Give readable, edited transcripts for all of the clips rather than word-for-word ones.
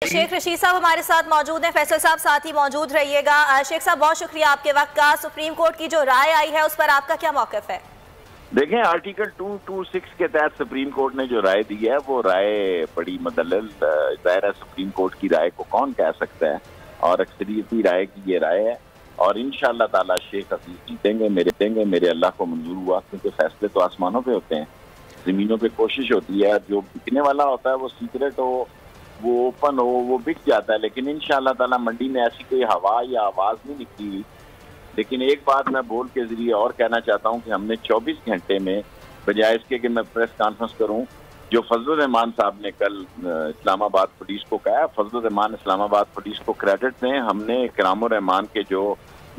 शेख रशीद साहब हमारे साथ मौजूद हैं, फैसल साहब साथ ही मौजूद रहिएगा। शेख साहब बहुत शुक्रिया आपके वक्त का। सुप्रीम कोर्ट की जो राय आई है उस पर आपका क्या मौक़िफ़ है? देखें, आर्टिकल 226 के तहत सुप्रीम कोर्ट ने जो राय दी है वो राय बड़ी मुदल्लल ज़ाहिर है। सुप्रीम कोर्ट की राय को कौन कह सकता है, और अक्सरियती राय की ये राय है और इंशाअल्लाह ताला शेख हफीज जीतेंगे। मेरे अल्लाह को मंजूर हुआ, क्योंकि फैसले तो आसमानों पे होते हैं, जमीनों पे कोशिश होती है। जो बिकने वाला होता है वो सीक्रेट हो, वो ओपन हो, वो बिक जाता है। लेकिन इंशाअल्लाह ताला मंडी में ऐसी कोई हवा या आवाज़ नहीं निकली हुई। लेकिन एक बात मैं बोल के जरिए और कहना चाहता हूँ कि हमने 24 घंटे में, बजाय इसके कि मैं प्रेस कॉन्फ्रेंस करूँ, जो फजलुर रहमान साहब ने कल इस्लामाबाद पुलिस को कहा, फजलुर रहमान इस्लामाबाद पुलिस को क्रेडिट दें। हमने इकरामुर रहमान के जो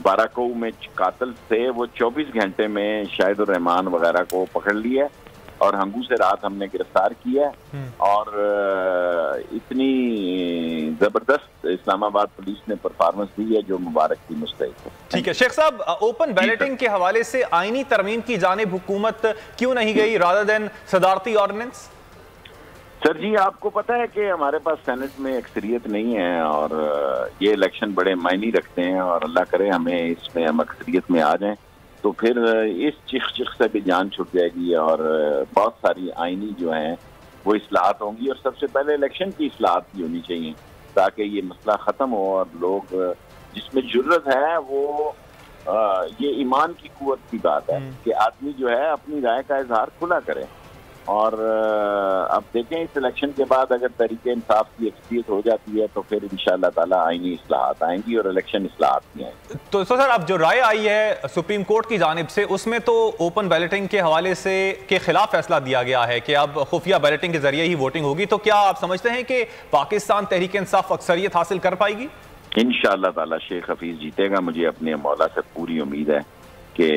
बाराकों में कातिल थे वो 24 घंटे में शाहिदुर रहमान वगैरह को पकड़ लिया है और हंगू से रात हमने गिरफ्तार किया है। और इतनी जबरदस्त इस्लामाबाद पुलिस ने परफॉर्मेंस दी है जो मुबारक की मुस्तहिक है। ठीक है शेख साहब, ओपन बैलेटिंग के हवाले से आईनी तरमीम की जानिब हुकूमत क्यों नहीं गई रादर देन सदारती ऑर्डिनेंस? सर जी, आपको पता है कि हमारे पास सेनेट में अक्सरियत नहीं है और ये इलेक्शन बड़े मायने रखते हैं, और अल्लाह करे हमें इसमें हम अक्सरियत में आ जाएं तो फिर इस चिख से भी जान छूट जाएगी और बहुत सारी आईनी जो हैं वो इस्लाहत होंगी। और सबसे पहले इलेक्शन की इस्लाहत भी होनी चाहिए ताकि ये मसला ख़त्म हो और लोग जिसमें जुर्रत है वो ये ईमान की कुव्वत की बात है कि आदमी जो है अपनी राय का इजहार खुला करे। और अब देखें, इस इलेक्शन के बाद अगर तरीके इंसाफ की अक्सरियत हो जाती है तो फिर इंशाअल्लाह ताला आईनी इस्लाहत आएंगी और इलेक्शन इस्लाहत भी आएंगी। तो सर, अब जो राय आई है सुप्रीम कोर्ट की जानिब से, उसमें तो ओपन बैलेटिंग के हवाले से के खिलाफ फैसला दिया गया है कि अब खुफिया बैलेटिंग के जरिए ही वोटिंग होगी। तो क्या आप समझते हैं कि पाकिस्तान तहरीक इंसाफ अक्सरियत हासिल कर पाएगी? इंशाअल्लाह ताला शेख हफीज जीतेगा। मुझे अपने मौला से पूरी उम्मीद है कि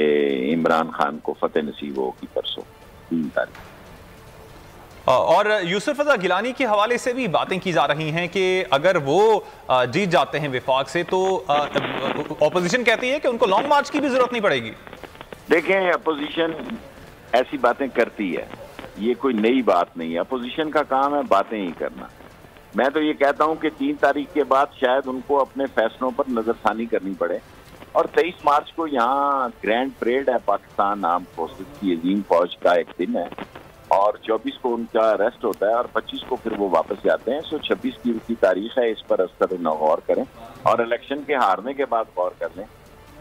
इमरान खान को फतेह नसीब होगी परसों 3 तारीख। और यूसुफ रजा गिलानी के हवाले से भी बातें की जा रही हैं कि अगर वो जीत जाते हैं विफाक से तो ऑपोजिशन कहती है कि उनको लॉन्ग मार्च की भी जरूरत नहीं पड़ेगी। देखें, अपोजिशन ऐसी बातें करती है, ये कोई नई बात नहीं है। अपोजिशन का काम है बातें ही करना। मैं तो ये कहता हूं कि 3 तारीख के बाद शायद उनको अपने फैसलों पर नजरसानी करनी पड़े। और 23 मार्च को यहाँ ग्रैंड परेड है, पाकिस्तान आर्म फोर्सेस की अजीम फौज का एक दिन है, और 24 को उनका अरेस्ट होता है और 25 को फिर वो वापस जाते हैं। 26 की उनकी तारीख है, इस पर अस्तर गौर करें और इलेक्शन के हारने के बाद गौर कर लें।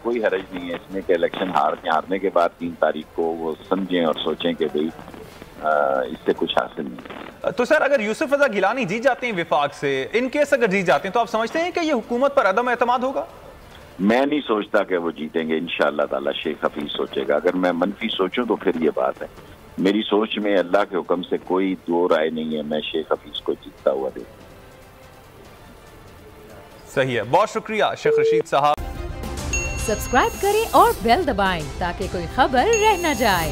कोई हरज नहीं है इसमें कि इलेक्शन हारने के बाद 3 तारीख को वो समझें और सोचें कि भाई इससे कुछ हासिल नहीं। तो सर, अगर यूसुफ रजा गिलानी जीत जाते हैं विफाक से, इन केस अगर जीत जाते हैं तो आप समझते हैं कि ये हुकूमत पर अदम एतमाद होगा? मैं नहीं सोचता कि वो जीतेंगे। इंशाअल्लाह ताला शेख हफीज सोचेगा। अगर मैं मनफी सोचूं तो फिर ये बात है। मेरी सोच में अल्लाह के हुक्म से कोई दो राय नहीं है। मैं शेख हफीज को जीतता हुआ देखूं। सही है, बहुत शुक्रिया शेख रशीद साहब। सब्सक्राइब करें और बेल दबाएं ताकि कोई खबर रह न जाए।